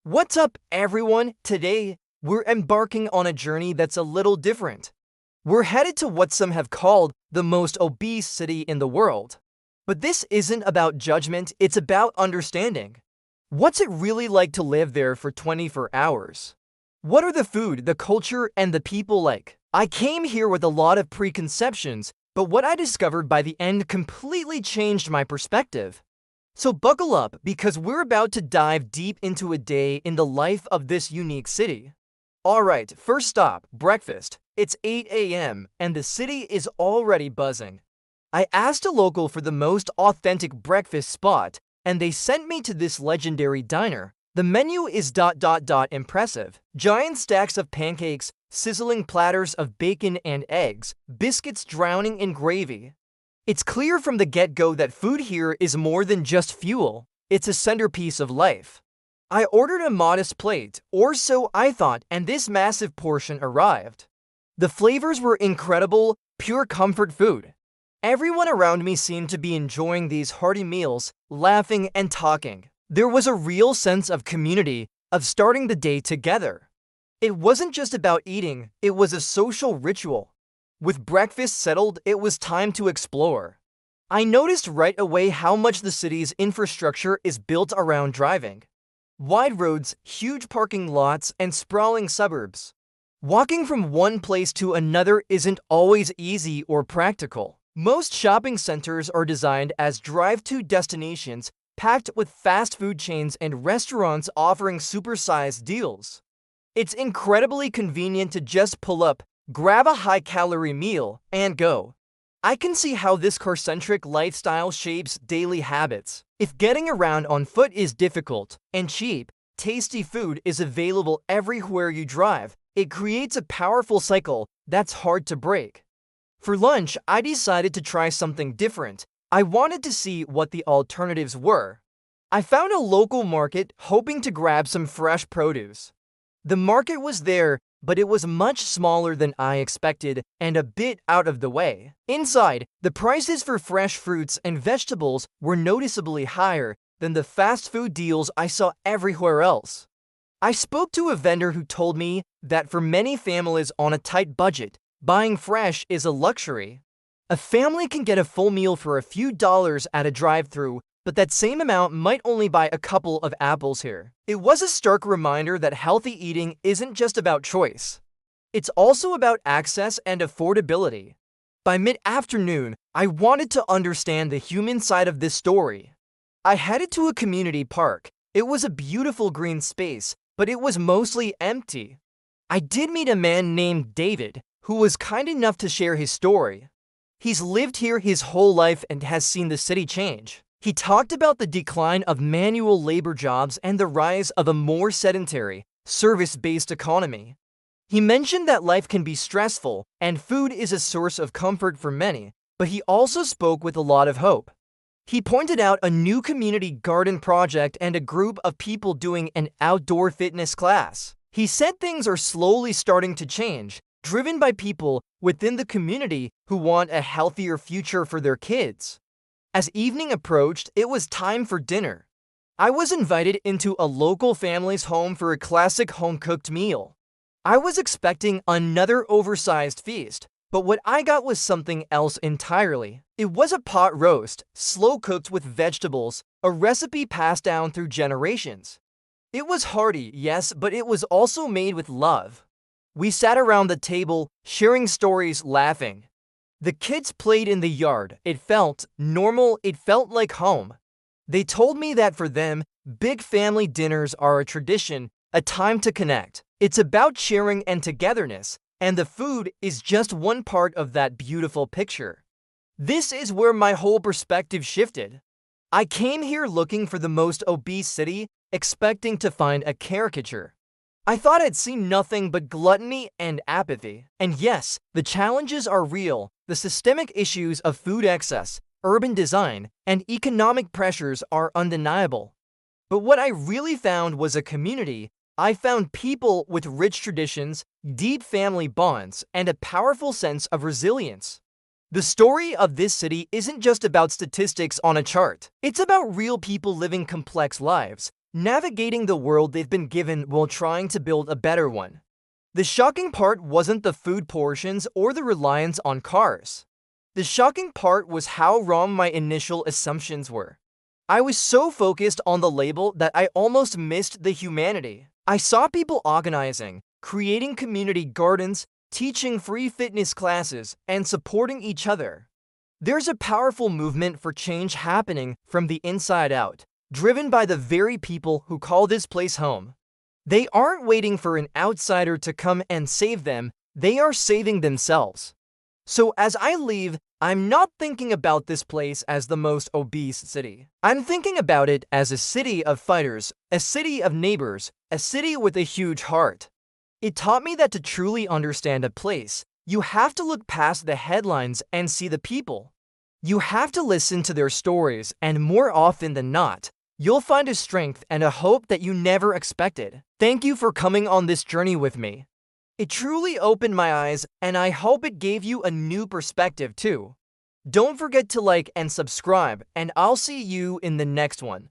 What's up, everyone? Today, we're embarking on a journey that's a little different. We're headed to what some have called the most obese city in the world. But this isn't about judgment, it's about understanding. What's it really like to live there for 24 hours? What are the food, the culture, and the people like? I came here with a lot of preconceptions, but what I discovered by the end completely changed my perspective. So buckle up because we're about to dive deep into a day in the life of this unique city. Alright, first stop, breakfast. It's 8 a.m. and the city is already buzzing. I asked a local for the most authentic breakfast spot, and they sent me to this legendary diner. The menu is impressive. Giant stacks of pancakes, sizzling platters of bacon and eggs, biscuits drowning in gravy. It's clear from the get-go that food here is more than just fuel. It's a centerpiece of life. I ordered a modest plate, or so I thought, and this massive portion arrived. The flavors were incredible, pure comfort food. Everyone around me seemed to be enjoying these hearty meals, laughing and talking. There was a real sense of community, of starting the day together. It wasn't just about eating, it was a social ritual. With breakfast settled, it was time to explore. I noticed right away how much the city's infrastructure is built around driving. Wide roads, huge parking lots, and sprawling suburbs. Walking from one place to another isn't always easy or practical. Most shopping centers are designed as drive-to destinations, packed with fast food chains and restaurants offering supersized deals. It's incredibly convenient to just pull up, grab a high-calorie meal, and go. I can see how this car-centric lifestyle shapes daily habits. If getting around on foot is difficult, and cheap, tasty food is available everywhere you drive, it creates a powerful cycle that's hard to break. For lunch, I decided to try something different. I wanted to see what the alternatives were. I found a local market hoping to grab some fresh produce. The market was there, but it was much smaller than I expected and a bit out of the way. Inside, the prices for fresh fruits and vegetables were noticeably higher than the fast food deals I saw everywhere else. I spoke to a vendor who told me that for many families on a tight budget, buying fresh is a luxury. A family can get a full meal for a few dollars at a drive-thru, but that same amount might only buy a couple of apples here. It was a stark reminder that healthy eating isn't just about choice. It's also about access and affordability. By mid-afternoon, I wanted to understand the human side of this story. I headed to a community park. It was a beautiful green space, but it was mostly empty. I did meet a man named David, who was kind enough to share his story. He's lived here his whole life and has seen the city change. He talked about the decline of manual labor jobs and the rise of a more sedentary, service-based economy. He mentioned that life can be stressful and food is a source of comfort for many, but he also spoke with a lot of hope. He pointed out a new community garden project and a group of people doing an outdoor fitness class. He said things are slowly starting to change, driven by people within the community who want a healthier future for their kids. As evening approached, it was time for dinner. I was invited into a local family's home for a classic home-cooked meal. I was expecting another oversized feast, but what I got was something else entirely. It was a pot roast, slow-cooked with vegetables, a recipe passed down through generations. It was hearty, yes, but it was also made with love. We sat around the table, sharing stories, laughing. The kids played in the yard. It felt normal, it felt like home. They told me that for them, big family dinners are a tradition, a time to connect. It's about sharing and togetherness, and the food is just one part of that beautiful picture. This is where my whole perspective shifted. I came here looking for the most obese city, expecting to find a caricature. I thought I'd seen nothing but gluttony and apathy. And yes, the challenges are real. The systemic issues of food excess, urban design, and economic pressures are undeniable. But what I really found was a community. I found people with rich traditions, deep family bonds, and a powerful sense of resilience. The story of this city isn't just about statistics on a chart. It's about real people living complex lives, navigating the world they've been given while trying to build a better one. The shocking part wasn't the food portions or the reliance on cars. The shocking part was how wrong my initial assumptions were. I was so focused on the label that I almost missed the humanity. I saw people organizing, creating community gardens, teaching free fitness classes, and supporting each other. There's a powerful movement for change happening from the inside out, driven by the very people who call this place home. They aren't waiting for an outsider to come and save them, they are saving themselves. So as I leave, I'm not thinking about this place as the most obese city. I'm thinking about it as a city of fighters, a city of neighbors, a city with a huge heart. It taught me that to truly understand a place, you have to look past the headlines and see the people. You have to listen to their stories, and more often than not, you'll find a strength and a hope that you never expected. Thank you for coming on this journey with me. It truly opened my eyes, and I hope it gave you a new perspective too. Don't forget to like and subscribe, and I'll see you in the next one.